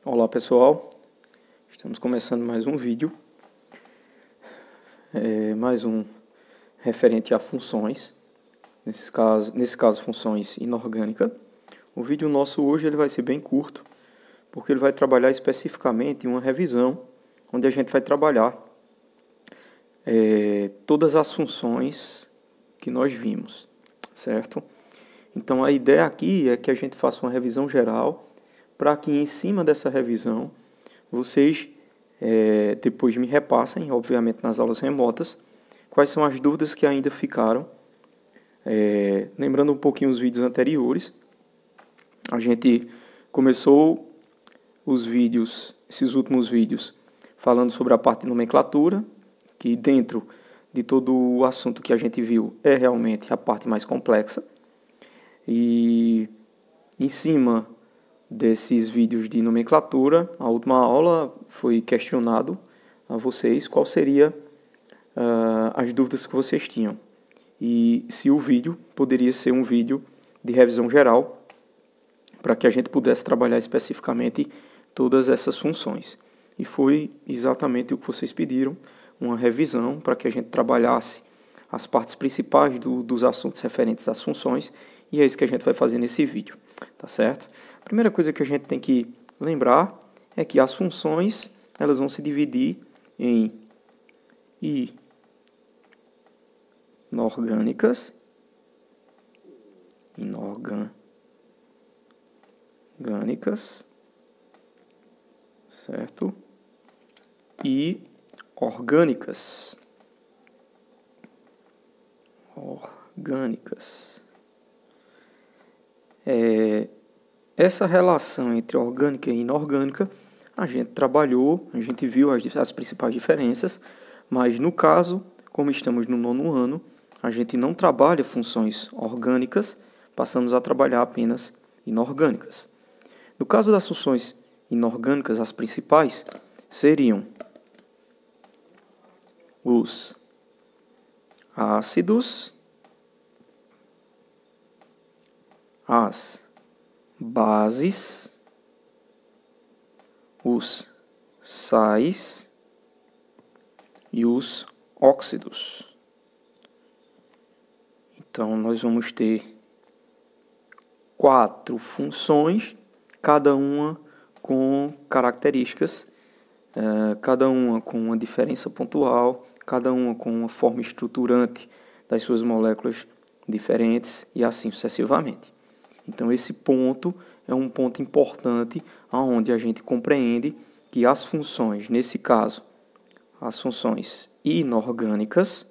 Olá pessoal, estamos começando mais um vídeo, mais um referente a funções, nesse caso funções inorgânicas. O vídeo nosso hoje ele vai ser bem curto, porque ele vai trabalhar especificamente em uma revisão, onde a gente vai trabalhar todas as funções que nós vimos, certo? Então a ideia aqui é que a gente faça uma revisão geral, para que em cima dessa revisão, vocês depois me repassem, obviamente nas aulas remotas, quais são as dúvidas que ainda ficaram. Lembrando um pouquinho os vídeos anteriores, a gente começou esses últimos vídeos, falando sobre a parte de nomenclatura, que dentro de todo o assunto que a gente viu é realmente a parte mais complexa. E em cima desses vídeos de nomenclatura, a última aula foi questionado a vocês qual seria as dúvidas que vocês tinham. E se o vídeo poderia ser um vídeo de revisão geral, para que a gente pudesse trabalhar especificamente todas essas funções. E foi exatamente o que vocês pediram, uma revisão para que a gente trabalhasse as partes principais dos assuntos referentes às funções, e é isso que a gente vai fazer nesse vídeo, tá certo? A primeira coisa que a gente tem que lembrar é que as funções elas vão se dividir em inorgânicas, certo? E orgânicas. Essa relação entre orgânica e inorgânica, a gente trabalhou, a gente viu as principais diferenças, mas no caso, como estamos no 9º ano, a gente não trabalha funções orgânicas, passamos a trabalhar apenas inorgânicas. No caso das funções inorgânicas, as principais seriam os ácidos, as bases, os sais e os óxidos. Então, nós vamos ter 4 funções, cada uma com características, cada uma com uma diferença pontual, cada uma com uma forma estruturante das suas moléculas diferentes e assim sucessivamente. Então, esse ponto é um ponto importante onde a gente compreende que as funções, nesse caso, as funções inorgânicas,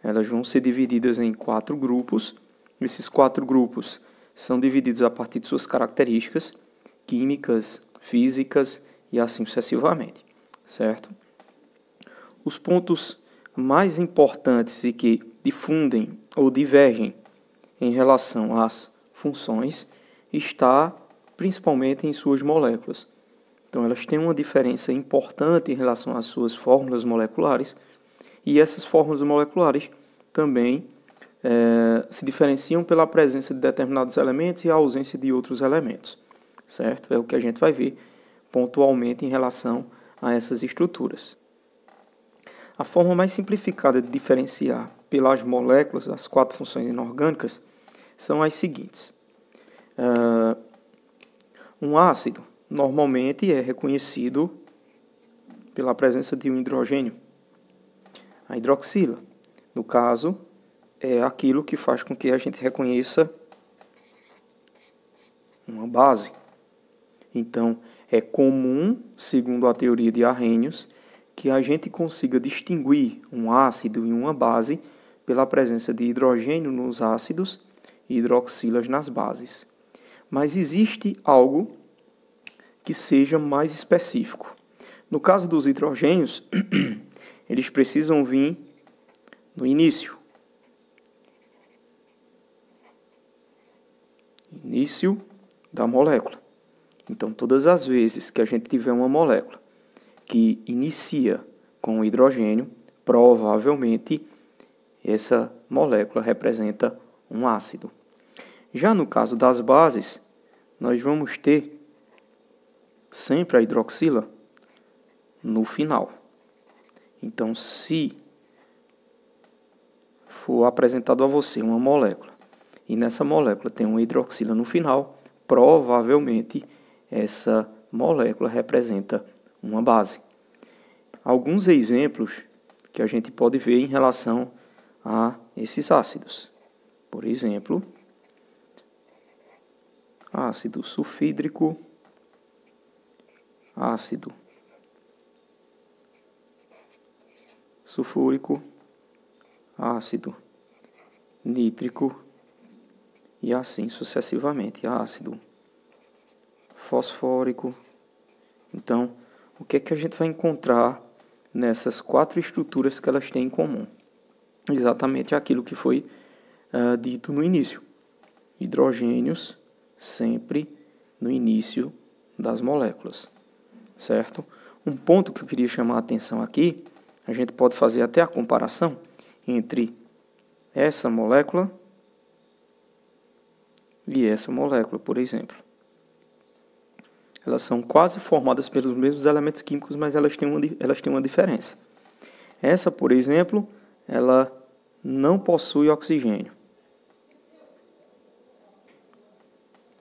elas vão ser divididas em 4 grupos. Esses 4 grupos são divididos a partir de suas características químicas, físicas e assim sucessivamente, certo? Os pontos mais importantes e que difundem ou divergem em relação às funções está principalmente em suas moléculas. Então, elas têm uma diferença importante em relação às suas fórmulas moleculares, e essas fórmulas moleculares também se diferenciam pela presença de determinados elementos e a ausência de outros elementos, certo? É o que a gente vai ver pontualmente em relação a essas estruturas. A forma mais simplificada de diferenciar pelas moléculas as 4 funções inorgânicas são as seguintes. Um ácido normalmente é reconhecido pela presença de um hidrogênio. A hidroxila, no caso, é aquilo que faz com que a gente reconheça uma base. Então, é comum, segundo a teoria de Arrhenius, que a gente consiga distinguir um ácido e uma base pela presença de hidrogênio nos ácidos e hidroxilas nas bases. Mas existe algo que seja mais específico. No caso dos hidrogênios, eles precisam vir no início da molécula. Então, todas as vezes que a gente tiver uma molécula que inicia com hidrogênio, provavelmente essa molécula representa um ácido. Já no caso das bases, nós vamos ter sempre a hidroxila no final. Então, se for apresentado a você uma molécula e nessa molécula tem uma hidroxila no final, provavelmente essa molécula representa uma base. Alguns exemplos que a gente pode ver em relação a esses ácidos. Por exemplo, ácido sulfídrico, ácido sulfúrico, ácido nítrico e assim sucessivamente, ácido fosfórico. Então, o que é que a gente vai encontrar nessas 4 estruturas que elas têm em comum? Exatamente aquilo que foi dito no início. Hidrogênios sempre no início das moléculas, certo? Um ponto que eu queria chamar a atenção aqui, a gente pode fazer até a comparação entre essa molécula e essa molécula, por exemplo. Elas são quase formadas pelos mesmos elementos químicos, mas elas têm uma diferença. Essa, por exemplo, ela não possui oxigênio.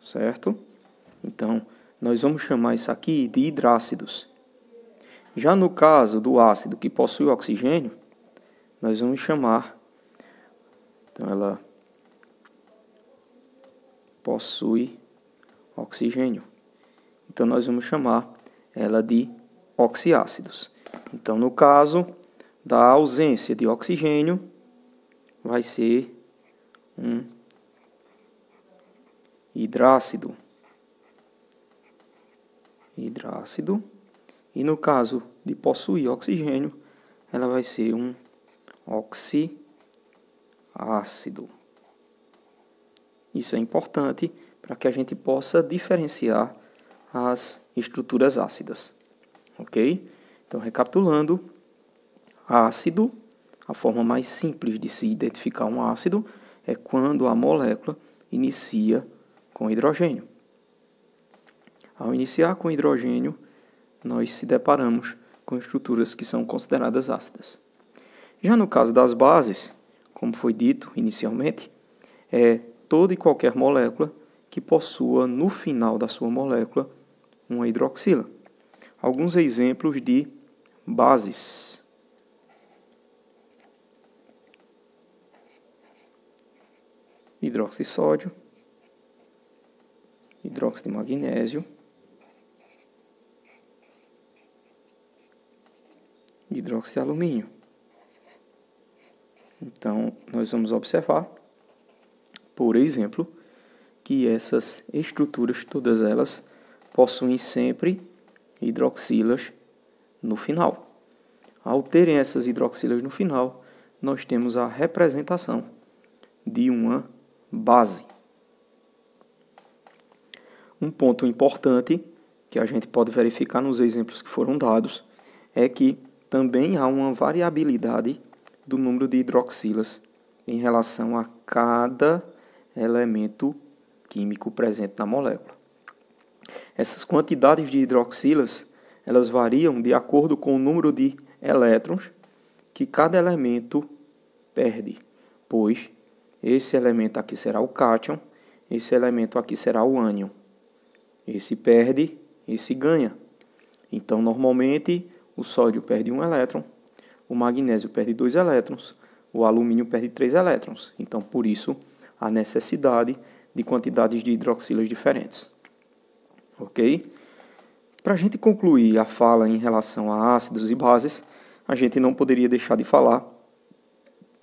Certo? Então, nós vamos chamar isso aqui de hidrácidos. Já no caso do ácido que possui oxigênio, nós vamos chamar, então ela possui oxigênio. Então nós vamos chamar ela de oxiácidos. Então no caso da ausência de oxigênio, vai ser um hidrácido. E no caso de possuir oxigênio, ela vai ser um oxiácido. Isso é importante para que a gente possa diferenciar as estruturas ácidas. Ok? Então, recapitulando, ácido, a forma mais simples de se identificar um ácido é quando a molécula inicia com hidrogênio. Ao iniciar com hidrogênio, nós se deparamos com estruturas que são consideradas ácidas. Já no caso das bases, como foi dito inicialmente, é toda e qualquer molécula que possua no final da sua molécula uma hidroxila. Alguns exemplos de bases. Hidróxido de sódio, hidróxido de magnésio, hidróxido de alumínio. Então, nós vamos observar, por exemplo, que essas estruturas, todas elas, possuem sempre hidroxilas no final. Ao terem essas hidroxilas no final, nós temos a representação de uma base. Um ponto importante que a gente pode verificar nos exemplos que foram dados é que também há uma variabilidade do número de hidroxilas em relação a cada elemento químico presente na molécula. Essas quantidades de hidroxilas, elas variam de acordo com o número de elétrons que cada elemento perde, pois esse elemento aqui será o cátion, esse elemento aqui será o ânion. Esse perde, esse ganha. Então, normalmente, o sódio perde 1 elétron, o magnésio perde 2 elétrons, o alumínio perde 3 elétrons. Então, por isso, a necessidade de quantidades de hidroxilas diferentes. Ok? Para a gente concluir a fala em relação a ácidos e bases, a gente não poderia deixar de falar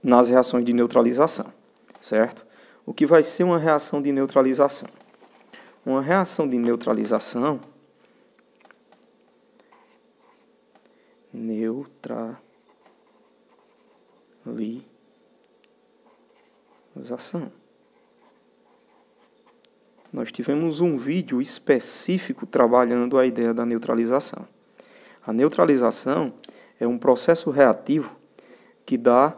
nas reações de neutralização, certo? O que vai ser uma reação de neutralização? Uma reação de neutralização, Nós tivemos um vídeo específico trabalhando a ideia da neutralização. A neutralização é um processo reativo que dá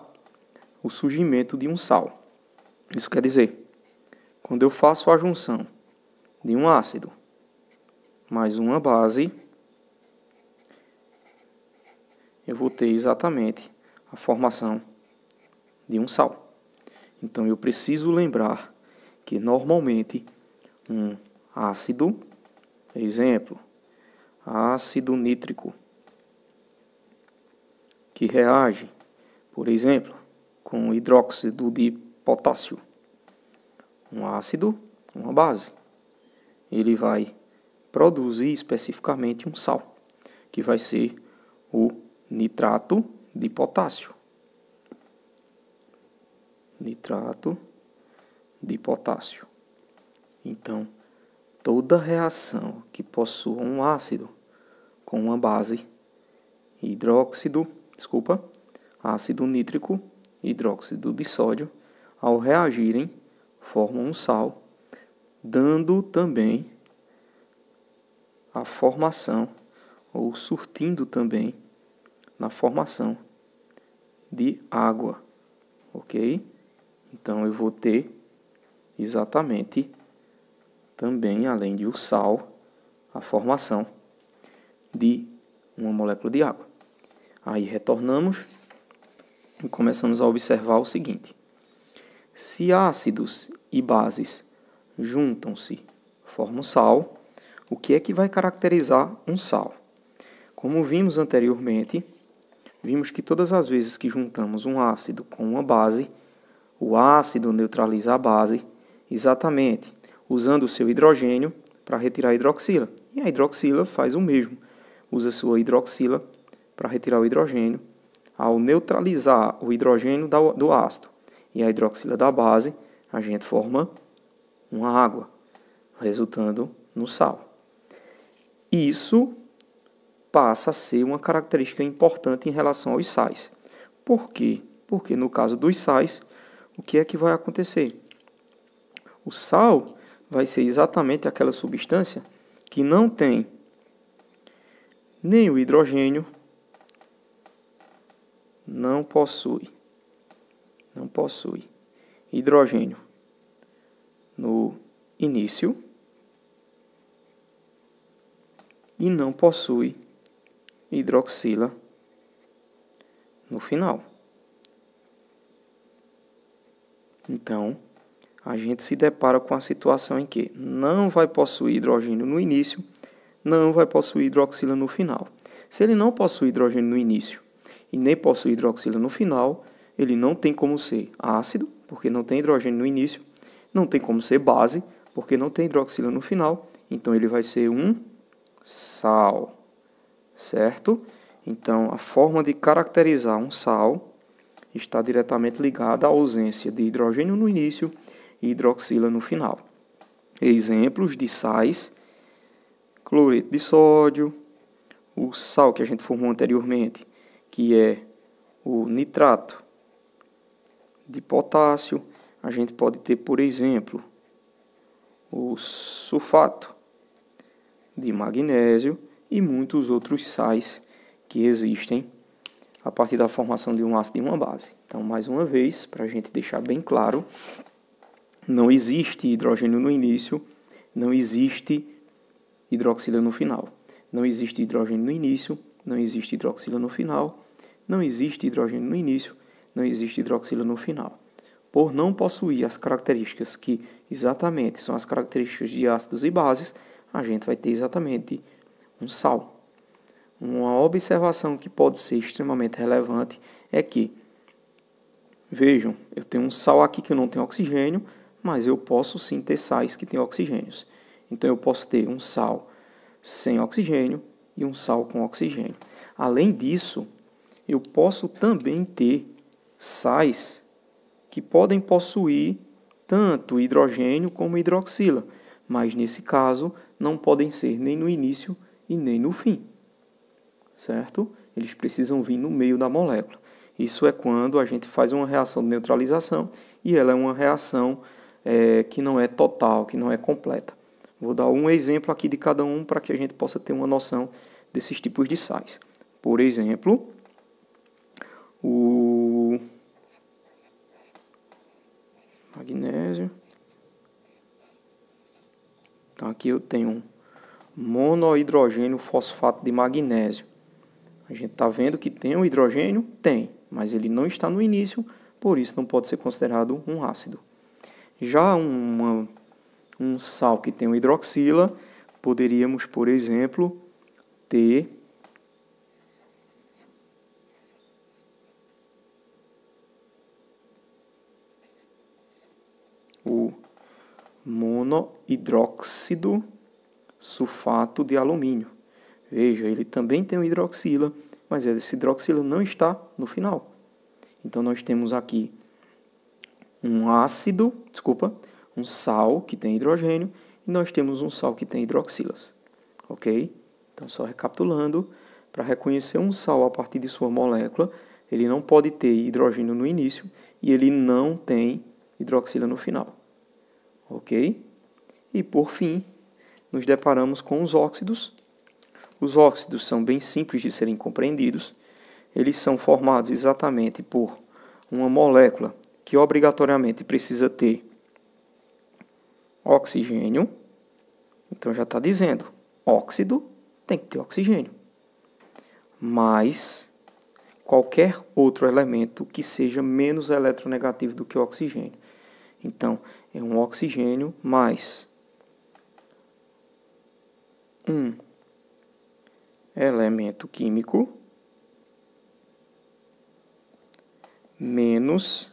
o surgimento de um sal. Isso quer dizer, quando eu faço a junção de um ácido mais uma base, eu vou ter exatamente a formação de um sal. Então, eu preciso lembrar que, normalmente, um ácido, exemplo, ácido nítrico, que reage, por exemplo, com hidróxido de potássio, um ácido, uma base, ele vai produzir especificamente um sal, que vai ser o nitrato de potássio. Nitrato de potássio. Então, toda reação que possua um ácido com uma base, ácido nítrico, hidróxido de sódio, ao reagirem, formam um sal, dando também a formação, ou surtindo também na formação de água, ok? Então, eu vou ter exatamente também, além de o sal, a formação de uma molécula de água. Aí retornamos e começamos a observar o seguinte: se ácidos e bases juntam-se, formam sal, o que é que vai caracterizar um sal? Como vimos anteriormente, vimos que todas as vezes que juntamos um ácido com uma base, o ácido neutraliza a base, exatamente usando o seu hidrogênio para retirar a hidroxila. E a hidroxila faz o mesmo, usa sua hidroxila para retirar o hidrogênio. Ao neutralizar o hidrogênio do ácido e a hidroxila da base, a gente forma uma água, resultando no sal. Isso passa a ser uma característica importante em relação aos sais. Por quê? Porque no caso dos sais, o que é que vai acontecer? O sal vai ser exatamente aquela substância que não tem nem o hidrogênio, não possui hidrogênio no início e não possui hidroxila no final. Então, a gente se depara com a situação em que não vai possuir hidrogênio no início, não vai possuir hidroxila no final. Se ele não possui hidrogênio no início e nem possui hidroxila no final, ele não tem como ser ácido, porque não tem hidrogênio no início, não tem como ser base, porque não tem hidroxila no final, então ele vai ser um sal, certo? Então, a forma de caracterizar um sal está diretamente ligada à ausência de hidrogênio no início e hidroxila no final. Exemplos de sais: cloreto de sódio, o sal que a gente formou anteriormente, que é o nitrato de potássio. A gente pode ter, por exemplo, o sulfato de magnésio e muitos outros sais que existem a partir da formação de um ácido e uma base. Então, mais uma vez, para a gente deixar bem claro, não existe hidrogênio no início, não existe hidroxila no final. Não existe hidrogênio no início, não existe hidroxila no final, não existe hidrogênio no início, não existe hidroxila no final. Por não possuir as características que exatamente são as características de ácidos e bases, a gente vai ter exatamente um sal. Uma observação que pode ser extremamente relevante é que, vejam, eu tenho um sal aqui que não tem oxigênio, mas eu posso sim ter sais que têm oxigênios. Então, eu posso ter um sal sem oxigênio e um sal com oxigênio. Além disso, eu posso também ter sais que podem possuir tanto hidrogênio como hidroxila, mas nesse caso não podem ser nem no início e nem no fim, certo? Eles precisam vir no meio da molécula. Isso é quando a gente faz uma reação de neutralização e ela é uma reação que não é total, que não é completa. Vou dar um exemplo aqui de cada um para que a gente possa ter uma noção desses tipos de sais. Por exemplo, o magnésio. Então, aqui eu tenho monohidrogênio fosfato de magnésio. A gente está vendo que tem o hidrogênio? Tem, mas ele não está no início, por isso não pode ser considerado um ácido. Já um sal que tem o hidroxila, poderíamos, por exemplo, ter o monohidróxido sulfato de alumínio. Veja, ele também tem o hidroxila, mas esse hidroxila não está no final. Então, nós temos aqui um sal que tem hidrogênio, e nós temos um sal que tem hidroxilas. Ok? Então, só recapitulando, para reconhecer um sal a partir de sua molécula, ele não pode ter hidrogênio no início e ele não tem hidroxila no final. Ok? E, por fim, nos deparamos com os óxidos. Os óxidos são bem simples de serem compreendidos. Eles são formados exatamente por uma molécula que obrigatoriamente precisa ter oxigênio. Então já está dizendo, óxido tem que ter oxigênio. Mais qualquer outro elemento que seja menos eletronegativo do que o oxigênio. Então, é um oxigênio mais um elemento químico menos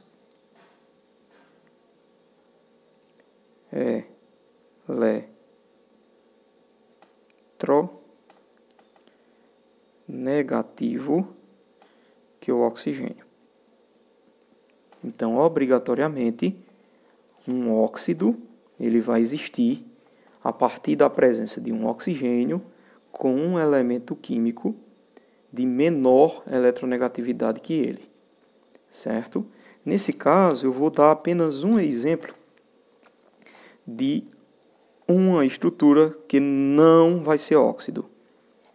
negativo que o oxigênio. Então, obrigatoriamente, um óxido ele vai existir a partir da presença de um oxigênio com um elemento químico de menor eletronegatividade que ele, certo? Nesse caso, eu vou dar apenas um exemplo de uma estrutura que não vai ser óxido.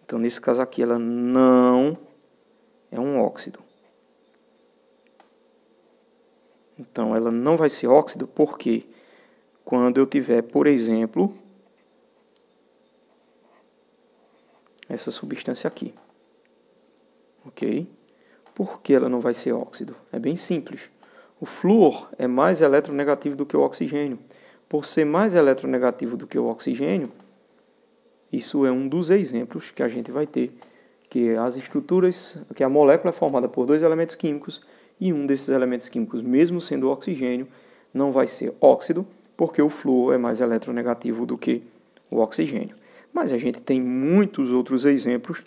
Então, nesse caso aqui, ela não é um óxido. Então, ela não vai ser óxido porque quando eu tiver, por exemplo, essa substância aqui. Ok? Por que ela não vai ser óxido? É bem simples. O flúor é mais eletronegativo do que o oxigênio. Por ser mais eletronegativo do que o oxigênio, isso é um dos exemplos que a gente vai ter, que as estruturas, que a molécula é formada por dois elementos químicos, e um desses elementos químicos, mesmo sendo o oxigênio, não vai ser óxido, porque o flúor é mais eletronegativo do que o oxigênio. Mas a gente tem muitos outros exemplos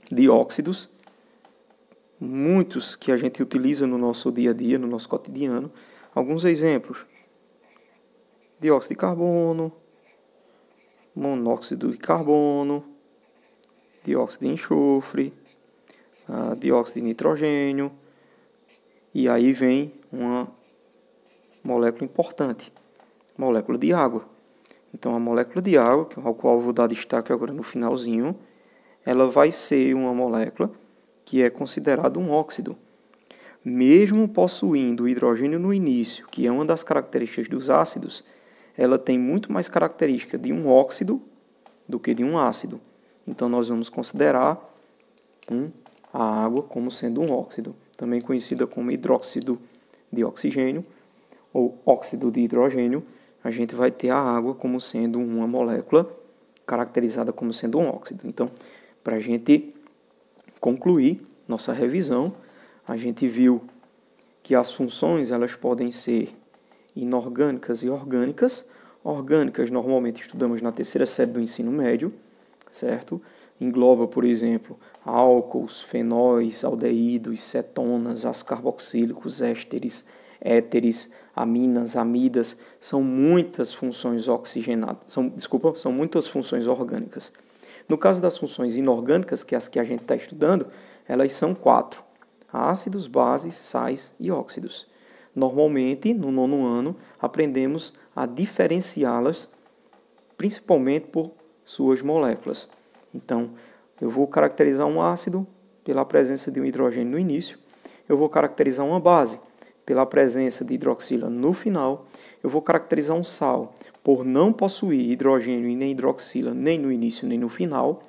de óxidos, muitos que a gente utiliza no nosso dia a dia, no nosso cotidiano. Alguns exemplos: dióxido de carbono, monóxido de carbono, dióxido de enxofre, dióxido de nitrogênio. E aí vem uma molécula importante, molécula de água. Então, a molécula de água, ao qual eu vou dar destaque agora no finalzinho, ela vai ser uma molécula que é considerada um óxido. Mesmo possuindo hidrogênio no início, que é uma das características dos ácidos, ela tem muito mais característica de um óxido do que de um ácido. Então, nós vamos considerar a água como sendo um óxido, também conhecida como hidróxido de oxigênio ou óxido de hidrogênio. A gente vai ter a água como sendo uma molécula caracterizada como sendo um óxido. Então, para a gente concluir nossa revisão, a gente viu que as funções elas podem ser inorgânicas e orgânicas. Orgânicas normalmente estudamos na terceira série do ensino médio, certo? Engloba, por exemplo, álcools, fenóis, aldeídos, cetonas, ácidos carboxílicos, ésteres, éteres, aminas, amidas. São muitas funções oxigenadas. São muitas funções orgânicas. No caso das funções inorgânicas, que é as que a gente está estudando, elas são 4: ácidos, bases, sais e óxidos. Normalmente, no 9º ano, aprendemos a diferenciá-las, principalmente por suas moléculas. Então, eu vou caracterizar um ácido pela presença de um hidrogênio no início. Eu vou caracterizar uma base pela presença de hidroxila no final. Eu vou caracterizar um sal por não possuir hidrogênio e nem hidroxila nem no início nem no final,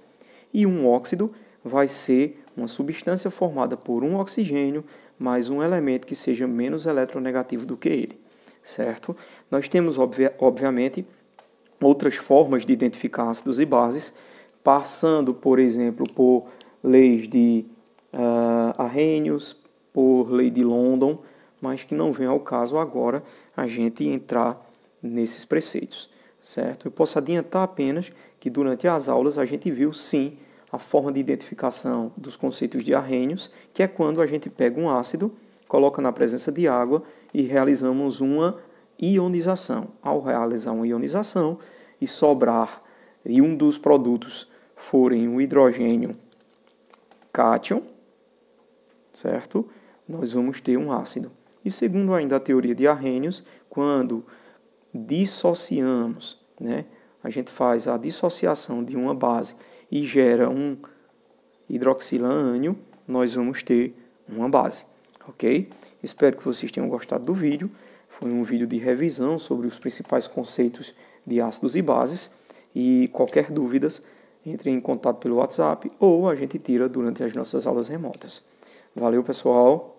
e um óxido vai ser uma substância formada por um oxigênio mais um elemento que seja menos eletronegativo do que ele, certo? Nós temos, obviamente, outras formas de identificar ácidos e bases, passando, por exemplo, por leis de Arrhenius, por lei de London, mas que não vem ao caso agora a gente entrar nesses preceitos, certo? Eu posso adiantar apenas que durante as aulas a gente viu sim a forma de identificação dos conceitos de Arrhenius, que é quando a gente pega um ácido, coloca na presença de água e realizamos uma ionização. Ao realizar uma ionização e sobrar, e um dos produtos forem o hidrogênio cátion, certo? Nós vamos ter um ácido. E segundo ainda a teoria de Arrhenius, quando dissociamos, né, a gente faz a dissociação de uma base e gera um hidroxilaânio, nós vamos ter uma base, ok? Espero que vocês tenham gostado do vídeo. Foi um vídeo de revisão sobre os principais conceitos de ácidos e bases. E qualquer dúvidas, entre em contato pelo WhatsApp ou a gente tira durante as nossas aulas remotas. Valeu, pessoal!